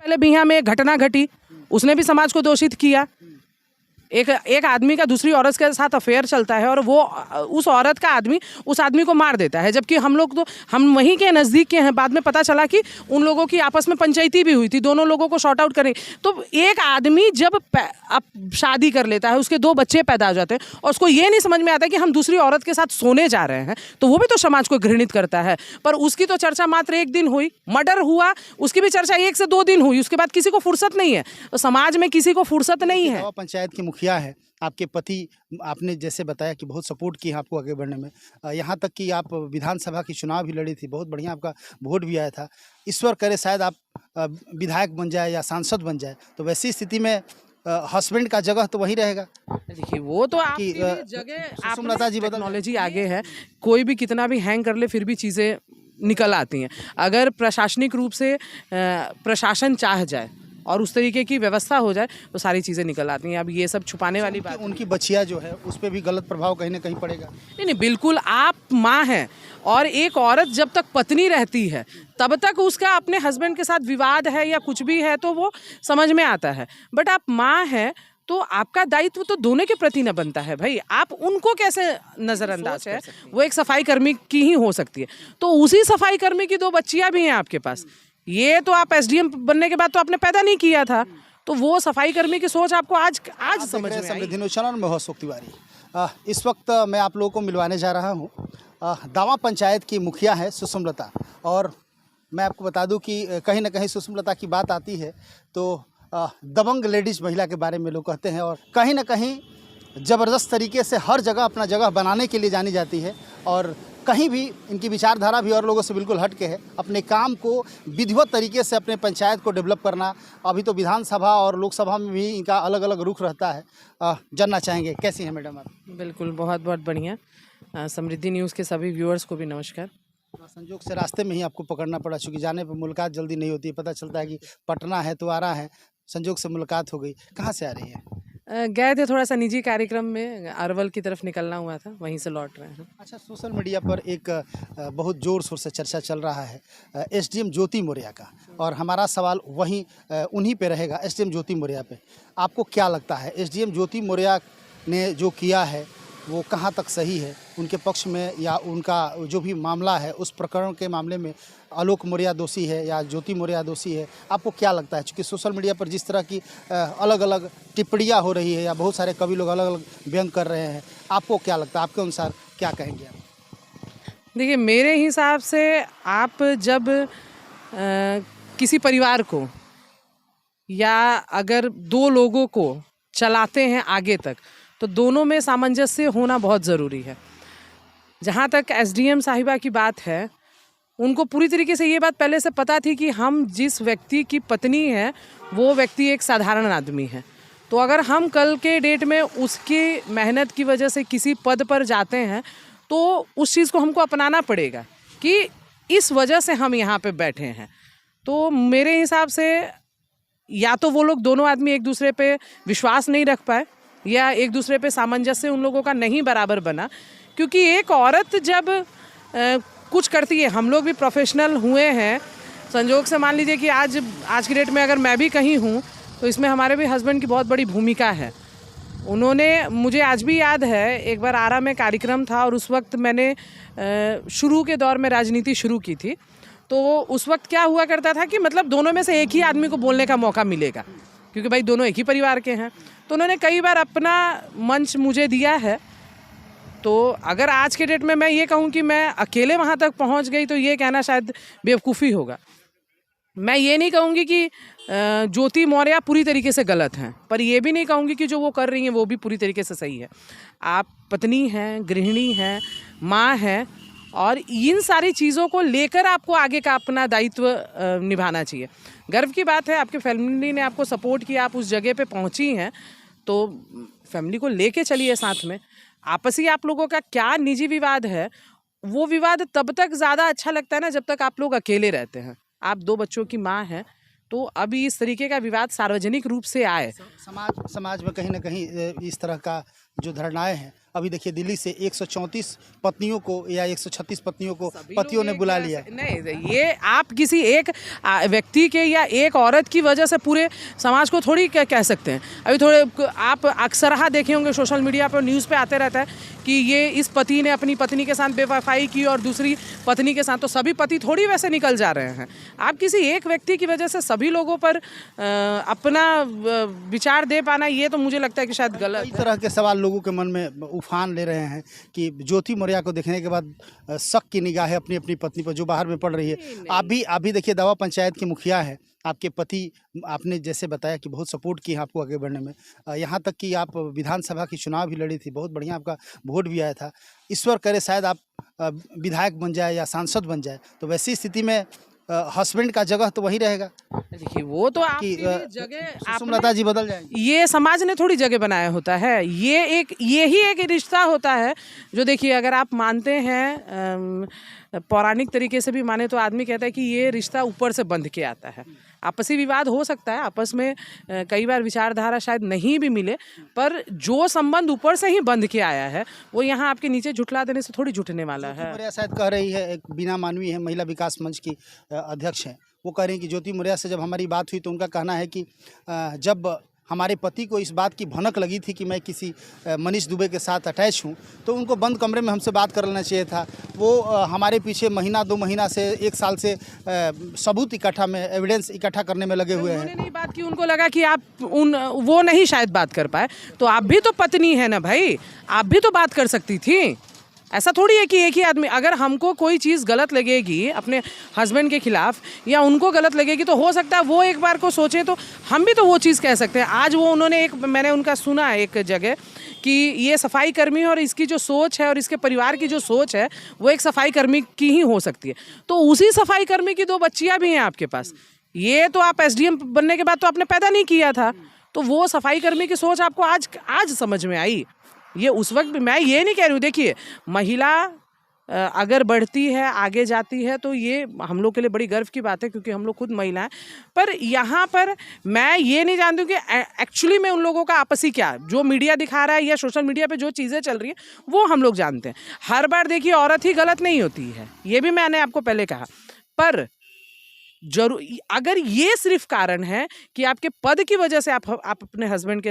पहले बिहार में एक घटना घटी, उसने भी समाज को दोषित किया। एक आदमी का दूसरी औरत के साथ अफेयर चलता है और वो उस औरत का आदमी उस आदमी को मार देता है, जबकि हम लोग तो हम वहीं के नज़दीक के हैं। बाद में पता चला कि उन लोगों की आपस में पंचायती भी हुई थी, दोनों लोगों को शॉर्ट आउट करें। तो एक आदमी जब अब शादी कर लेता है, उसके 2 बच्चे पैदा हो जाते हैं और उसको ये नहीं समझ में आता कि हम दूसरी औरत के साथ सोने जा रहे हैं, तो वो भी तो समाज को घृणित करता है। पर उसकी तो चर्चा मात्र 1 दिन हुई, मर्डर हुआ, उसकी भी चर्चा 1 से 2 दिन हुई, उसके बाद किसी को फुर्सत नहीं है। तो समाज में किसी को फुर्सत नहीं है। पंचायत की मुखिया है आपके पति, आपने जैसे बताया कि बहुत सपोर्ट की आपको आगे बढ़ने में, यहाँ तक कि आप विधानसभा की चुनाव भी लड़ी थी, बहुत बढ़िया आपका वोट भी आया था। ईश्वर करे शायद आप विधायक बन जाए या सांसद बन जाए, तो वैसी स्थिति में हस्बैंड का जगह तो वही रहेगा। देखिए वो तो आपकी जगह, सुषमलता जी टेक्नोलॉजी आगे है, कोई भी कितना भी हैंग कर ले फिर भी चीज़ें निकल आती हैं। अगर प्रशासनिक रूप से प्रशासन चाह जाए और उस तरीके की व्यवस्था हो जाए तो सारी चीज़ें निकल आती हैं। अब ये सब छुपाने वाली बात, उनकी बच्चिया जो है उस पर भी गलत प्रभाव कहीं ना कहीं पड़ेगा। नहीं, बिल्कुल। आप माँ हैं और एक औरत जब तक पत्नी रहती है तब तक उसका अपने हस्बैंड के साथ विवाद है या कुछ भी है तो वो समझ में आता है। बट आप माँ हैं तो आपका दायित्व तो दोनों के प्रति न बनता है भाई। आप उनको कैसे नज़रअंदाज है? वो एक सफाई कर्मी की ही हो सकती है, तो उसी सफाई कर्मी की 2 बच्चियाँ भी हैं आपके पास। ये तो आप एसडीएम बनने के बाद तो आपने पैदा नहीं किया था, तो वो सफाई कर्मी की सोच आपको आज समझ में आई। समृद्धि न्यूज़ चैनल में बहुत तिवारी। इस वक्त मैं आप लोगों को मिलवाने जा रहा हूँ दावा पंचायत की मुखिया है सुषमलता, और मैं आपको बता दूं कि कहीं ना कहीं सुषमलता की बात आती है तो दबंग लेडीज़ महिला के बारे में लोग कहते हैं, और कहीं ना कहीं ज़बरदस्त तरीके से हर जगह अपना जगह बनाने के लिए जानी जाती है। और कहीं भी इनकी विचारधारा भी और लोगों से बिल्कुल हट के है, अपने काम को विधिवत तरीके से अपने पंचायत को डेवलप करना। अभी तो विधानसभा और लोकसभा में भी इनका अलग अलग रुख रहता है। जानना चाहेंगे कैसी हैं मैडम आप? बिल्कुल, बहुत बहुत बढ़िया। समृद्धि न्यूज़ के सभी व्यूअर्स को भी नमस्कार। संजोग से रास्ते में ही आपको पकड़ना पड़ा, चूँकि जाने पर मुलाकात जल्दी नहीं होती है। पता चलता है कि पटना है तो आ रहा है, संजोग से मुलाकात हो गई। कहाँ से आ रही है? गए थे थोड़ा सा निजी कार्यक्रम में, अरवल की तरफ निकलना हुआ था, वहीं से लौट रहे हैं। अच्छा, सोशल मीडिया पर एक बहुत ज़ोर शोर से चर्चा चल रहा है एसडीएम ज्योति मौर्या का, और हमारा सवाल वहीं उन्हीं पे रहेगा, एसडीएम ज्योति मौर्या पे। आपको क्या लगता है एसडीएम ज्योति मौर्या ने जो किया है वो कहाँ तक सही है उनके पक्ष में, या उनका जो भी मामला है उस प्रकरण के मामले में आलोक मौर्या दोषी है या ज्योति मौर्या दोषी है? आपको क्या लगता है? क्योंकि सोशल मीडिया पर जिस तरह की अलग अलग टिप्पणियाँ हो रही है या बहुत सारे कवि लोग अलग अलग व्यंग कर रहे हैं, आपको क्या लगता है? आपके अनुसार क्या कहेंगे आप? देखिए, मेरे हिसाब से आप जब किसी परिवार को या अगर 2 लोगों को चलाते हैं आगे तक, तो दोनों में सामंजस्य होना बहुत ज़रूरी है। जहाँ तक एसडीएम साहिबा की बात है, उनको पूरी तरीके से ये बात पहले से पता थी कि हम जिस व्यक्ति की पत्नी है वो व्यक्ति एक साधारण आदमी है। तो अगर हम कल के डेट में उसकी मेहनत की वजह से किसी पद पर जाते हैं तो उस चीज़ को हमको अपनाना पड़ेगा कि इस वजह से हम यहाँ पे बैठे हैं। तो मेरे हिसाब से या तो वो लोग दोनों आदमी एक दूसरे पे विश्वास नहीं रख पाए या एक दूसरे पे सामंजस्य उन लोगों का नहीं बराबर बना। क्योंकि एक औरत जब कुछ करती है, हम लोग भी प्रोफेशनल हुए हैं, संजोग से मान लीजिए कि आज की डेट में अगर मैं भी कहीं हूँ तो इसमें हमारे भी हस्बैंड की बहुत बड़ी भूमिका है। उन्होंने, मुझे आज भी याद है, एक बार आरा में कार्यक्रम था और उस वक्त मैंने शुरू के दौर में राजनीति शुरू की थी। तो उस वक्त क्या हुआ करता था कि मतलब दोनों में से एक ही आदमी को बोलने का मौका मिलेगा, क्योंकि भाई दोनों एक ही परिवार के हैं। तो उन्होंने कई बार अपना मंच मुझे दिया है। तो अगर आज के डेट में मैं ये कहूँ कि मैं अकेले वहाँ तक पहुँच गई तो ये कहना शायद बेवकूफ़ी होगा। मैं ये नहीं कहूँगी कि ज्योति मौर्या पूरी तरीके से गलत हैं, पर ये भी नहीं कहूँगी कि जो वो कर रही हैं वो भी पूरी तरीके से सही है। आप पत्नी हैं, गृहिणी हैं, माँ हैं, और इन सारी चीज़ों को लेकर आपको आगे का अपना दायित्व निभाना चाहिए। गर्व की बात है, आपके फैमिली ने आपको सपोर्ट किया, आप उस जगह पे पहुंची हैं, तो फैमिली को लेके चलिए साथ में। आपसी आप लोगों का क्या निजी विवाद है, वो विवाद तब तक ज़्यादा अच्छा लगता है ना जब तक आप लोग अकेले रहते हैं। आप 2 बच्चों की माँ हैं, तो अभी इस तरीके का विवाद सार्वजनिक रूप से आए, समाज में कहीं ना कहीं इस तरह का जो धारणाएं हैं अभी देखिए दिल्ली से 134 पत्नियों को या 136 पत्नियों को सभी पतियों लोग ने एक बुला तरह लिया से- नहीं, ये आप किसी एक व्यक्ति के या एक औरत की वजह से पूरे समाज को थोड़ी कह सकते हैं। अभी थोड़े आप अक्सरहा देखे होंगे सोशल मीडिया पर, न्यूज़ पे आते रहता है कि ये इस पति ने अपनी पत्नी के साथ बेवफाई की और दूसरी पत्नी के साथ, तो सभी पति थोड़ी वैसे निकल जा रहे हैं। आप किसी एक व्यक्ति की वजह से सभी लोगों पर अपना विचार दे पाना, ये तो मुझे लगता है कि शायद गलत कई तरह के सवाल लोगों के मन में उफान ले रहे हैं कि ज्योति मौर्य को देखने के बाद शक की निगाहें अपनी अपनी पत्नी पर जो बाहर में पड़ रही है। आप भी देखिए दावा पंचायत की मुखिया है, आपके पति आपने जैसे बताया कि बहुत सपोर्ट किया आपको आगे बढ़ने में, यहाँ तक कि आप विधानसभा की चुनाव भी लड़ी थी, बहुत बढ़िया आपका वोट भी आया था। ईश्वर करे शायद आप विधायक बन जाए या सांसद बन जाए, तो वैसी स्थिति में हस्बैंड का जगह तो वही रहेगा देखिए वो तो आपकी कि जगह सुषमलता जी बदल जाएंगे। ये समाज ने थोड़ी जगह बनाया होता है, यही एक रिश्ता होता है जो देखिए अगर आप मानते हैं पौराणिक तरीके से भी माने तो आदमी कहता है कि ये रिश्ता ऊपर से बंध के आता है। आपसी विवाद हो सकता है, आपस में कई बार विचारधारा शायद नहीं भी मिले, पर जो संबंध ऊपर से ही बंध के आया है वो यहाँ आपके नीचे झुठला देने से थोड़ी जुटने वाला है। मौर्य शायद कह रही है, एक बीना मानवी है, महिला विकास मंच की अध्यक्ष हैं, वो कह रही हैं कि ज्योति मौर्य से जब हमारी बात हुई तो उनका कहना है कि जब हमारे पति को इस बात की भनक लगी थी कि मैं किसी मनीष दुबे के साथ अटैच हूँ तो उनको बंद कमरे में हमसे बात कर लेना चाहिए था। वो हमारे पीछे महीना 2 महीना से 1 साल से सबूत इकट्ठा में एविडेंस इकट्ठा करने में लगे हुए हैं। उन्होंने नहीं बात की, उनको लगा कि आप वो नहीं शायद बात कर पाए, तो आप भी तो पत्नी है ना भाई, आप भी तो बात कर सकती थी। ऐसा थोड़ी है कि एक ही आदमी, अगर हमको कोई चीज़ गलत लगेगी अपने हस्बैंड के खिलाफ या उनको गलत लगेगी तो हो सकता है वो एक बार को सोचे तो हम भी तो वो चीज़ कह सकते हैं। आज वो उन्होंने मैंने उनका सुना एक जगह कि ये सफाई कर्मी और इसकी जो सोच है और इसके परिवार की जो सोच है वो एक सफाई कर्मी की ही हो सकती है। तो उसी सफाई कर्मी की 2 बच्चियाँ भी हैं आपके पास। ये तो आप SDM बनने के बाद तो आपने पैदा नहीं किया था, तो वो सफाई कर्मी की सोच आपको आज समझ में आई। ये उस वक्त भी, मैं ये नहीं कह रही हूँ, देखिए महिला अगर बढ़ती है आगे जाती है तो ये हम लोग के लिए बड़ी गर्व की बात है क्योंकि हम लोग खुद महिला हैं। पर यहाँ पर मैं ये नहीं जानती हूँ कि एक्चुअली में उन लोगों का आपसी क्या, जो मीडिया दिखा रहा है या सोशल मीडिया पे जो चीज़ें चल रही हैं वो हम लोग जानते हैं। हर बार देखिए औरत ही गलत नहीं होती है, ये भी मैंने आपको पहले कहा, पर जरूर अगर ये सिर्फ कारण है कि आपके पद की वजह से आप अपने हस्बैंड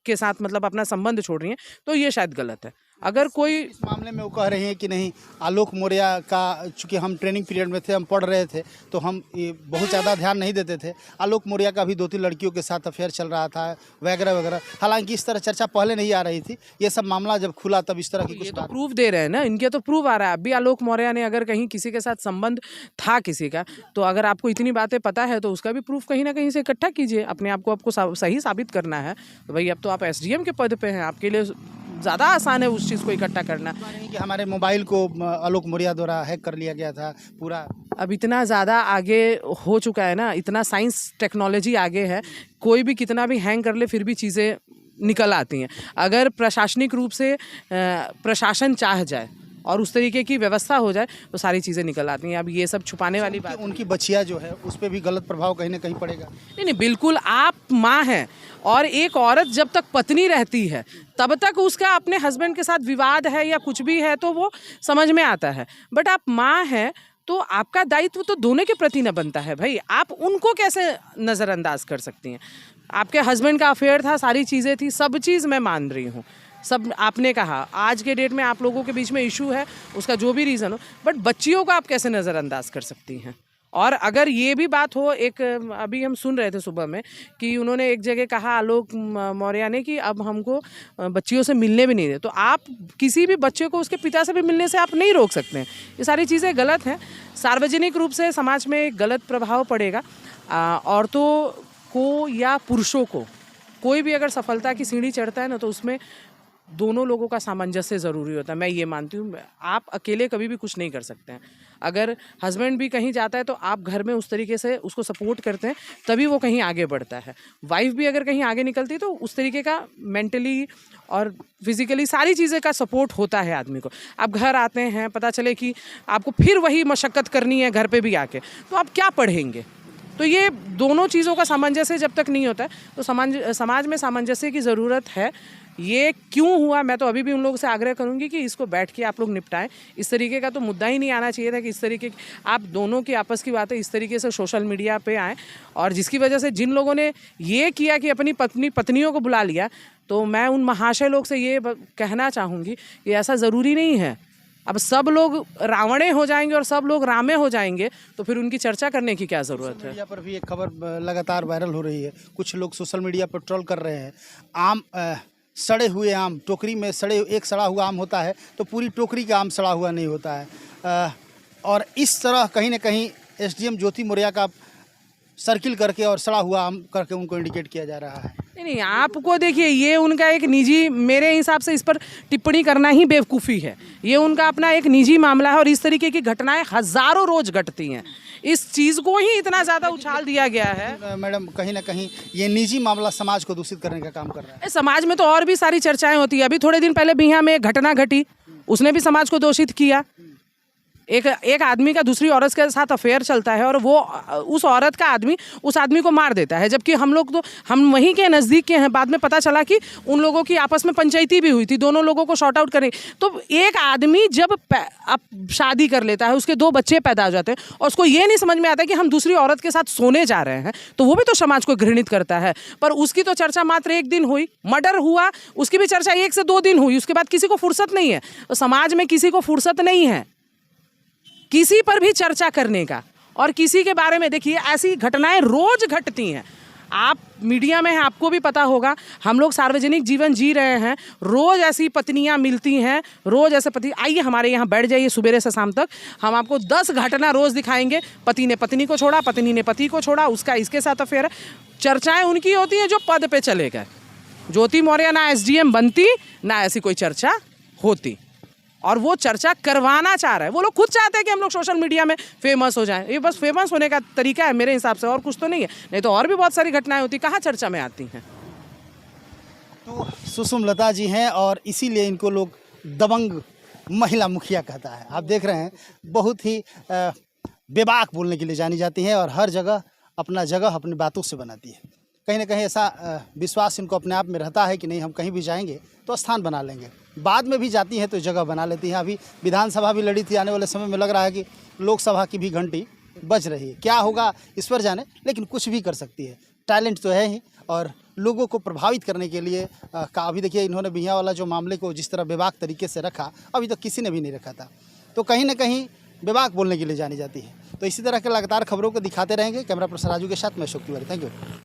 के साथ मतलब अपना संबंध छोड़ रही हैं तो ये शायद गलत है। अगर कोई इस मामले में वो कह रही हैं कि नहीं, आलोक मौर्य का, चूँकि हम ट्रेनिंग पीरियड में थे, हम पढ़ रहे थे तो हम ये बहुत ज़्यादा ध्यान नहीं देते थे, आलोक मौर्य का भी 2-3 लड़कियों के साथ अफेयर चल रहा था वगैरह वगैरह। हालांकि इस तरह चर्चा पहले नहीं आ रही थी, ये सब मामला जब खुला तब इस तरह की कुछ ये तो बात। प्रूफ दे रहे हैं ना, इनके तो प्रूफ आ रहा है। अभी आलोक मौर्य ने अगर कहीं किसी के साथ संबंध था किसी का, तो अगर आपको इतनी बातें पता है तो उसका भी प्रूफ कहीं ना कहीं से इकट्ठा कीजिए। अपने आप को आपको सही साबित करना है तो भाई अब तो आप SDM के पद पे हैं, आपके लिए ज़्यादा आसान है उस चीज़ को इकट्ठा करना। कि हमारे मोबाइल को आलोक मौर्य द्वारा हैक कर लिया गया था पूरा। अब इतना ज़्यादा आगे हो चुका है ना, इतना साइंस टेक्नोलॉजी आगे है, कोई भी कितना भी हैंग कर ले फिर भी चीज़ें निकल आती हैं। अगर प्रशासनिक रूप से प्रशासन चाह जाए और उस तरीके की व्यवस्था हो जाए तो सारी चीज़ें निकल आती हैं। अब ये सब छुपाने वाली बात, उनकी बच्चियाँ जो है उस पर भी गलत प्रभाव कहीं ना कहीं पड़ेगा। नहीं, बिल्कुल। आप माँ हैं और एक औरत जब तक पत्नी रहती है तब तक उसका अपने हस्बैंड के साथ विवाद है या कुछ भी है तो वो समझ में आता है, बट आप माँ हैं तो आपका दायित्व तो दोनों के प्रति न बनता है भाई। आप उनको कैसे नज़रअंदाज कर सकती हैं? आपके हस्बैंड का अफेयर था, सारी चीज़ें थी, सब चीज़ मैं मान रही हूँ, सब आपने कहा। आज के डेट में आप लोगों के बीच में इशू है, उसका जो भी रीज़न हो, बट बच्चियों को आप कैसे नज़रअंदाज कर सकती हैं? और अगर ये भी बात हो, एक अभी हम सुन रहे थे सुबह में कि उन्होंने एक जगह कहा आलोक मौर्य ने कि अब हमको बच्चियों से मिलने भी नहीं दे, तो आप किसी भी बच्चे को उसके पिता से भी मिलने से आप नहीं रोक सकते हैं। ये सारी चीज़ें गलत हैं, सार्वजनिक रूप से समाज में एक गलत प्रभाव पड़ेगा। औरतों को या पुरुषों को कोई भी अगर सफलता की सीढ़ी चढ़ता है ना तो उसमें दोनों लोगों का सामंजस्य ज़रूरी होता है। मैं ये मानती हूँ, आप अकेले कभी भी कुछ नहीं कर सकते हैं। अगर हस्बैंड भी कहीं जाता है तो आप घर में उस तरीके से उसको सपोर्ट करते हैं तभी वो कहीं आगे बढ़ता है। वाइफ भी अगर कहीं आगे निकलती है तो उस तरीके का मेंटली और फिजिकली सारी चीज़ें का सपोर्ट होता है आदमी को। आप घर आते हैं, पता चले कि आपको फिर वही मशक्क़त करनी है घर पे भी आके, तो आप क्या पढ़ेंगे? तो ये दोनों चीज़ों का सामंजस्य जब तक नहीं होता है तो समाज में सामंजस्य की ज़रूरत है। ये क्यों हुआ, मैं तो अभी भी उन लोगों से आग्रह करूंगी कि इसको बैठ के आप लोग निपटाएं। इस तरीके का तो मुद्दा ही नहीं आना चाहिए था कि इस तरीके आप दोनों की आपस की बातें इस तरीके से सोशल मीडिया पे आए, और जिसकी वजह से जिन लोगों ने ये किया कि अपनी पत्नियों को बुला लिया, तो मैं उन महाशय लोग से ये कहना चाहूँगी कि ऐसा ज़रूरी नहीं है। अब सब लोग रावणे हो जाएंगे और सब लोग रामे हो जाएंगे तो फिर उनकी चर्चा करने की क्या ज़रूरत है। मीडिया पर भी एक खबर लगातार वायरल हो रही है, कुछ लोग सोशल मीडिया पर ट्रोल कर रहे हैं। आम सड़े हुए आम, टोकरी में एक सड़ा हुआ आम होता है तो पूरी टोकरी का आम सड़ा हुआ नहीं होता है। और इस तरह कहीं ना कहीं एसडीएम ज्योति मौर्य का सर्किल करके और सड़ा हुआ आम करके उनको इंडिकेट किया जा रहा है। नहीं, आपको देखिए, ये उनका एक निजी, मेरे हिसाब से इस पर टिप्पणी करना ही बेवकूफ़ी है। ये उनका अपना एक निजी मामला है और इस तरीके की घटनाएं हज़ारों रोज घटती हैं। इस चीज़ को ही इतना ज़्यादा उछाल दिया गया है। मैडम, कहीं ना कहीं ये निजी मामला समाज को दूषित करने का काम कर रहा है। समाज में तो और भी सारी चर्चाएं होती है। अभी थोड़े दिन पहले बिहार में एक घटना घटी, उसने भी समाज को दोषित किया। एक आदमी का दूसरी औरत के साथ अफेयर चलता है और वो उस औरत का आदमी उस आदमी को मार देता है, जबकि हम वहीं के नज़दीक के हैं। बाद में पता चला कि उन लोगों की आपस में पंचायती भी हुई थी, दोनों लोगों को शॉर्ट आउट करें। तो एक आदमी जब शादी कर लेता है, उसके 2 बच्चे पैदा हो जाते हैं और उसको ये नहीं समझ में आता कि हम दूसरी औरत के साथ सोने जा रहे हैं, तो वो भी तो समाज को घृणित करता है। पर उसकी तो चर्चा मात्र 1 दिन हुई, मर्डर हुआ, उसकी भी चर्चा 1 से 2 दिन हुई, उसके बाद किसी को फुर्सत नहीं है। तो समाज में किसी को फुर्सत नहीं है किसी पर भी चर्चा करने का। और किसी के बारे में देखिए, ऐसी घटनाएं रोज घटती हैं। आप मीडिया में हैं, आपको भी पता होगा, हम लोग सार्वजनिक जीवन जी रहे हैं, रोज ऐसी पत्नियां मिलती हैं, रोज ऐसे पति। आइए हमारे यहाँ बैठ जाइए सुबह से शाम तक, हम आपको 10 घटना रोज दिखाएंगे। पति ने पत्नी को छोड़ा, पत्नी ने पति को छोड़ा, उसका इसके साथ अफेयर है। चर्चाएं उनकी होती हैं जो पद पे चले गए। ज्योति मौर्य ना एसडीएम बनती, ना ऐसी कोई चर्चा होती, और वो चर्चा करवाना चाह रहा है। वो लोग खुद चाहते हैं कि हम लोग सोशल मीडिया में फेमस हो जाएं। ये बस फेमस होने का तरीका है मेरे हिसाब से, और कुछ तो नहीं है। नहीं तो और भी बहुत सारी घटनाएं होती, कहाँ चर्चा में आती हैं। तो सुषमलता जी हैं और इसीलिए इनको लोग दबंग महिला मुखिया कहता है। आप देख रहे हैं, बहुत ही बेबाक बोलने के लिए जानी जाती हैं और हर जगह अपनी बातों से बनाती है। कहीं ना कहीं ऐसा विश्वास इनको अपने आप में रहता है कि नहीं, हम कहीं भी जाएंगे तो स्थान बना लेंगे। बाद में भी जाती हैं तो जगह बना लेती हैं। अभी विधानसभा भी लड़ी थी, आने वाले समय में लग रहा है कि लोकसभा की भी घंटी बज रही है। क्या होगा इस पर जाने, लेकिन कुछ भी कर सकती है। टैलेंट तो है ही, और लोगों को प्रभावित करने के लिए अभी देखिए, इन्होंने बिहियां वाला जो मामले को जिस तरह बेबाक तरीके से रखा, अभी तक किसी ने भी नहीं रखा था। तो कहीं ना कहीं बेबाक बोलने के लिए जानी जाती है। तो इसी तरह के लगातार खबरों को दिखाते रहेंगे। कैमरा पर्सन राजू के साथ मैं अशोक तिवारी। Thank you.